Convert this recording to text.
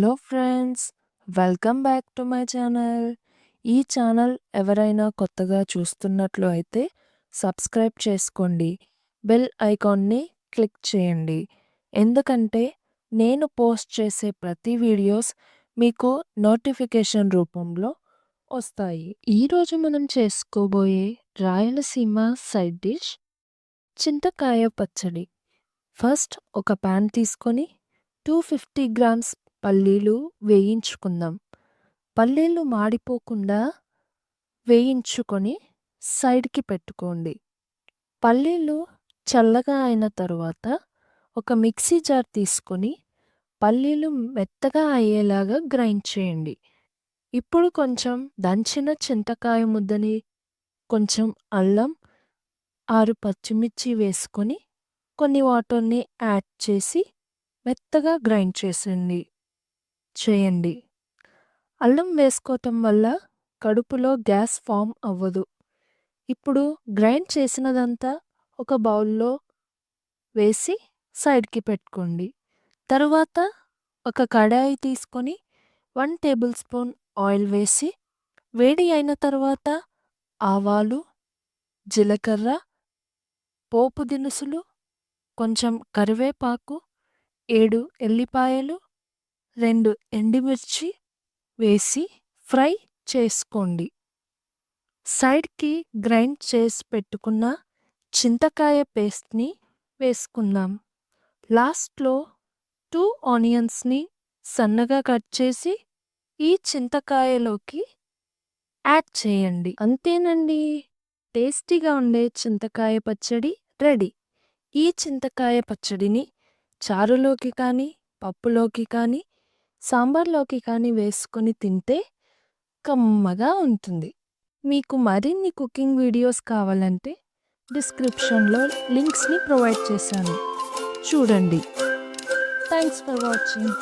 Hello friends, welcome back to my channel. ఈ channel ఎవరైనా కొత్తగా చూస్తున్నట్లు అయితే సబ్స్క్రైబ్ చేసుకోండి. బెల్ ఐకాన్ని క్లిక్ చేయండి. ఎందుకంటే నేను పోస్ట్ చేసే ప్రతి వీడియోస్ మీకు నోటిఫికేషన్ రూపంలో వస్తాయి. ఈరోజు మనం చేసుకోబోయే రాయలసీమ సైడ్ డిష్ చింతకాయ పచ్చడి. ఫస్ట్ ఒక ప్యాన్ తీసుకొని 250 గ్రామ్స్ పల్లీలు వేయించుకుందాం. పల్లీలు మాడిపోకుండా వేయించుకొని సైడ్కి పెట్టుకోండి. పల్లీలు చల్లగా అయిన తరువాత ఒక మిక్సీ జార్ తీసుకొని పల్లీలు మెత్తగా అయ్యేలాగా గ్రైండ్ చేయండి. ఇప్పుడు కొంచెం దంచిన చింతకాయ ముద్దని, కొంచెం అల్లం, 6 పచ్చిమిర్చి వేసుకొని కొన్ని వాటర్ని యాడ్ చేసి మెత్తగా గ్రైండ్ చేయండి. అల్లం వేసుకోవటం వల్ల కడుపులో గ్యాస్ ఫామ్ అవ్వదు. ఇప్పుడు గ్రైండ్ చేసినదంతా ఒక బౌల్లో వేసి సైడ్కి పెట్టుకోండి. తరువాత ఒక కడాయి తీసుకొని 1 టేబుల్ స్పూన్ ఆయిల్ వేసి వేడి అయిన తర్వాత ఆవాలు, జీలకర్ర, పోపు దినుసులు, కొంచెం కరివేపాకు, 7 ఎల్లిపాయలు, 2 ఎండుమిర్చి వేసి ఫ్రై చేసుకోండి. సైడ్కి గ్రైండ్ చేసి పెట్టుకున్న చింతకాయ పేస్ట్ని వేసుకుందాం. లాస్ట్లో 2 ఆనియన్స్ని సన్నగా కట్ చేసి ఈ చింతకాయలోకి యాడ్ చేయండి. అంతేనండి, టేస్టీగా ఉండే చింతకాయ పచ్చడి రెడీ. ఈ చింతకాయ పచ్చడిని చారులోకి కానీ, పప్పులోకి కానీ, సాంబార్లోకి కానీ వేసుకొని తింటే కమ్మగా ఉంటుంది. మీకు మరిన్ని కుకింగ్ వీడియోస్ కావాలంటే డిస్క్రిప్షన్లో లింక్స్ని ప్రొవైడ్ చేశాను, చూడండి. Thanks for watching.